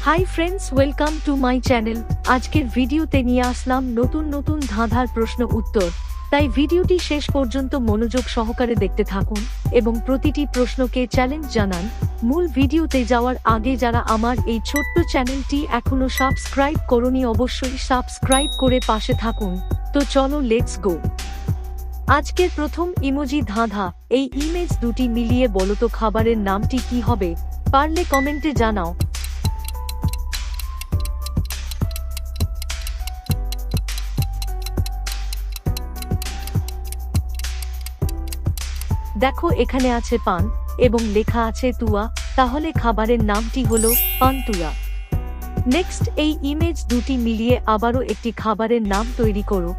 Hi friends, welcome to my channel. আজকের ভিডিওতে নিয়ে আসলাম নতুন নতুন ধাঁধার প্রশ্ন উত্তর, তাই ভিডিওটি শেষ পর্যন্ত মনোযোগ সহকারে দেখতে থাকুন এবং প্রতিটি প্রশ্নকে চ্যালেঞ্জ জানান। মূল ভিডিওতে যাওয়ার আগে যারা আমার এই ছোট্ট চ্যানেলটি এখনো সাবস্ক্রাইব করোনি অবশ্যই সাবস্ক্রাইব করে পাশে থাকুন। তো চলো লেটস গো। আজকের প্রথম ইমোজি ধাঁধা, এই ইমেজ দুটি মিলিয়ে বলো তো খাবারের নামটি কি হবে? পারলে কমেন্টে জানাও। দেখো এখানে আছে পান এবং লেখা আছে তুয়া, তাহলে খাবারের নামটি হলো পান্তুয়া। নেক্সট, এই ইমেজ দুটি মিলিয়ে আবারও একটি খাবারের নাম তৈরি করো।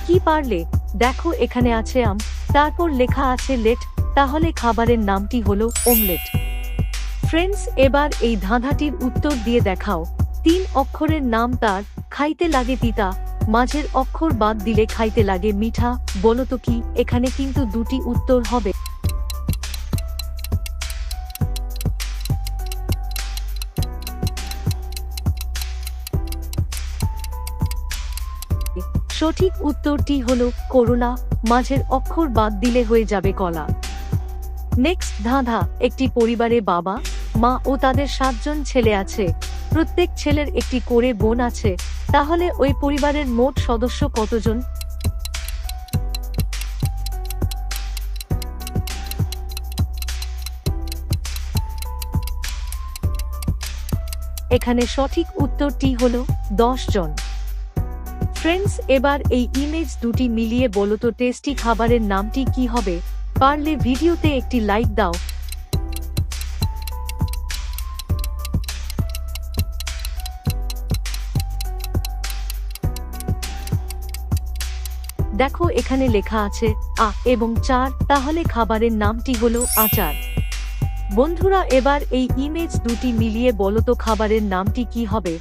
কি পারলে? দেখো এখানে আছে আম, তারপর লেখা আছে লেট, তাহলে খাবারের নামটি হলো অমলেট। ফ্রেন্ডস, এবার এই ধাঁধাটির উত্তর দিয়ে দেখাও। 3 অক্ষরের নাম তার, খাইতে লাগে তিতা, মাঝের অক্ষর বাদ দিলে খাইতে লাগে মিঠা, বলো তো কি? এখানে কিন্তু দুটি উত্তর হবে। সঠিক উত্তরটি হলো করলা, মাঝের অক্ষর বাদ দিলে হয়ে যাবে কলা। নেক্সট ধাঁধা, একটি পরিবারে বাবা, মা ও তাদের 7 জন ছেলে আছে। প্রত্যেক ছেলের একটি করে বোন আছে, তাহলে ওই পরিবারের মোট সদস্য কতজন? এখানে সঠিক উত্তরটি হলো 10 জন। ফ্রেন্ডস, এবার এই ইমেজ দুটি মিলিয়ে বলো তো টেস্টি খাবারের নামটি কি হবে? পারলে ভিডিওতে একটি লাইক দাও। দেখো এখানে লেখা আছে আ এবং 4, তাহলে খাবারের নামটি হলো আচার। বন্ধুরা, এবার এই ইমেজ দুটি মিলিয়ে বলো তো খাবারের নামটি কি হবে?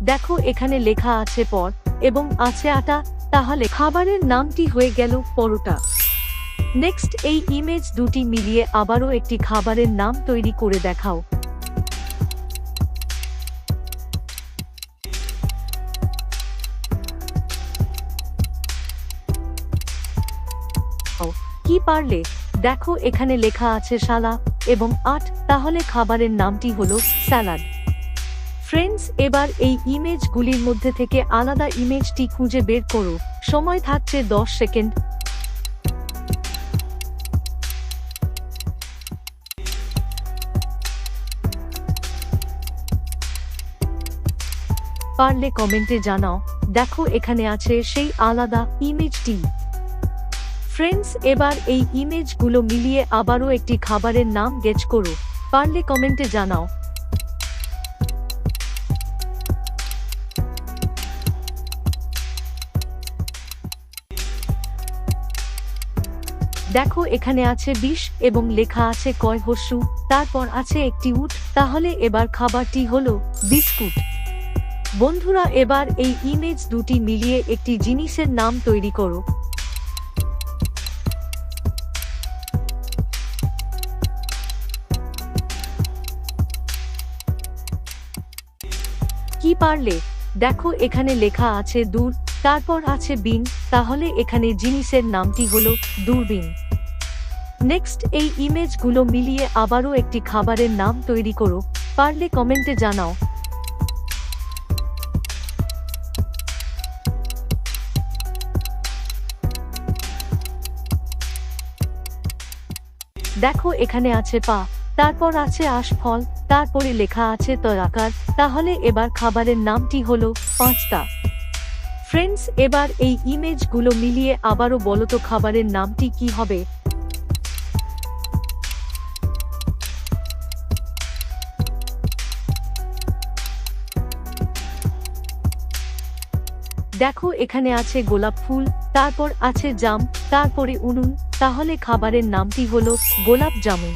দেখো এখানে লেখা আছে পর এবং আছে আটা, তাহলে খাবারের নামটি হয়ে গেল পরোটা। নেক্সট, এই ইমেজ দুটি মিলিয়ে আবারও একটি খাবারের নাম তৈরি করে দেখাও। কি পারলে? দেখো এখানে লেখা আছে শালা এবং 8, তাহলে খাবারের নামটি হলো স্যালাড। ফ্রেন্ডস, এবার এই ইমেজগুলির মধ্যে থেকে আলাদা ইমেজটি খুঁজে বের করো। সময় থাকছে 10 সেকেন্ড। পারলে কমেন্টে জানাও। দেখো এখানে আছে সেই আলাদা ইমেজটি। ফ্রেন্ডস, এবার এই ইমেজগুলো মিলিয়ে আবারও একটি খাবারের নাম গেস করো। পারলে কমেন্টে জানাও। দেখো এখানে আছে 20 এবং লেখা আছে কয় হস্যু, তারপর আছে একটি উট, তাহলে এবার খাবারটি হলো বিস্কুট। বন্ধুরা, এবার এই ইমেজ দুটি মিলিয়ে একটি জিনিসের নাম তৈরি করো। কি পারলে? দেখো এখানে লেখা আছে দূর, তারপর আছে বিন, তাহলে এখানে জিনিসের নামটি হলো দূরবীন। নেক্সট, এই ইমেজগুলো মিলিয়ে আবারও একটি খাবারের নাম তৈরি করো। পারলে কমেন্টে জানাও। দেখো এখানে আছে পা, তারপর আছে আশফল, তারপরে লেখা আছে তরাকার, তাহলে এবার খাবারের নামটি হলো পাঁচটা। ফ্রেন্ডস, এবার এই ইমেজগুলো মিলিয়ে আবারও বলো তো খাবারের নামটি কি হবে? দেখো এখানে আছে গোলাপ ফুল, তারপর আছে জাম, তারপরে উনুন, তাহলে খাবারের নামটি হলো গোলাপ জামুন।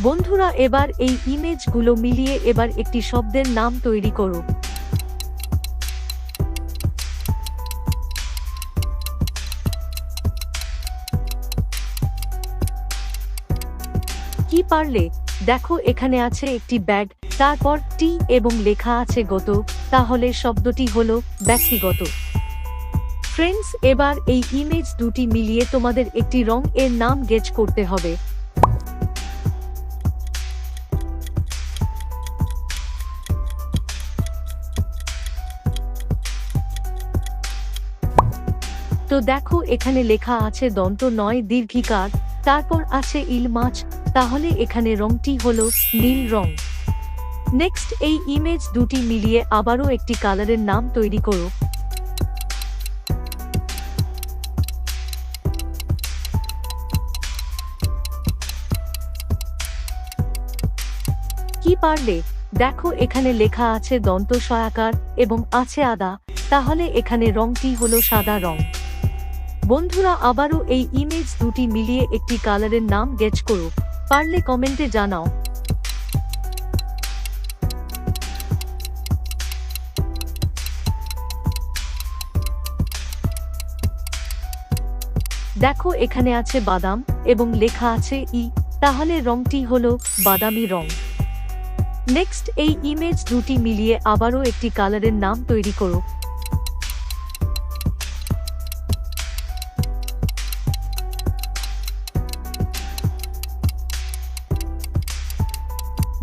বন্ধুরা এবার এই ইমেজগুলো মিলিয়ে এবার একটি শব্দের নাম তৈরি করো। কি পারলে? দেখো এখানে আছে একটি ব্যাগ, তারপর টি এবং লেখা আছে গত, তাহলে শব্দটি হলো ব্যক্তিগত। ফ্রেন্ডস এবার এই ইমেজ দুটি মিলিয়ে তোমাদের একটি রং এর নাম গেস করতে হবে। তো দেখো এখানে লেখা আছে দন্ত নয় দীর্ঘিকার, তারপর আছে ইল মাছ, তাহলে এখানে রংটি হলো নীল রং। নেক্সট এই ইমেজ দুটি মিলিয়ে আবারও একটি কালারের নাম তৈরি করো। কি পারলে? দেখো এখানে লেখা আছে দন্ত সয়াকার এবং আছে আদা, তাহলে এখানে রংটি হলো সাদা রং। বন্ধুরা আবারও এই ইমেজ দুটি মিলিয়ে একটি কালারের নাম গেস করো, পারলে কমেন্টে জানাও। দেখো এখানে আছে বাদাম এবং লেখা আছে ই, তাহলে রংটি হলো বাদামি রং। নেক্সট এই ইমেজ দুটি মিলিয়ে আবারও একটি কালারের নাম তৈরি করো।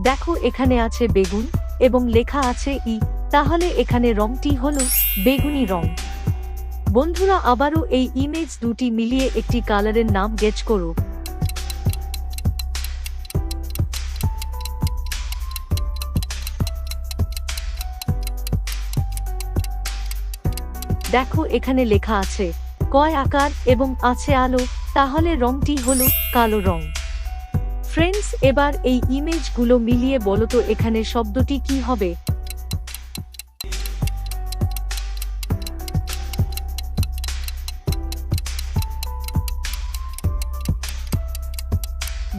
দেখো এখানে আছে বেগুন এবং লেখা আছে ই, তাহলে এখানে রংটি হলো বেগুনি রং। বন্ধুরা আবারও এই ইমেজ দুটি মিলিয়ে একটি কালারের নাম গেস করো। দেখো এখানে লেখা আছে কয় আকার এবং আছে আলো, তাহলে রংটি হলো কালো রং। ফ্রেন্ডস এবার এই ইমেজগুলো মিলিয়ে বলো তো এখানে শব্দটি কি হবে?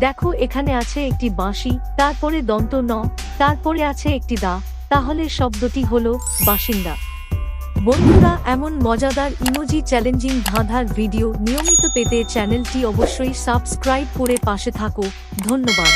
দেখো এখানে আছে একটি বাঁশি, তারপরে দন্ত ন, তারপরে আছে একটি দা, তাহলে শব্দটি হলো বাসিন্দা। বন্ধুরা এমন মজাদার ইমোজি চ্যালেঞ্জিং ধাঁধার ভিডিও নিয়মিত পেতে চ্যানেলটি অবশ্যই সাবস্ক্রাইব করে পাশে থাকো। ধন্যবাদ।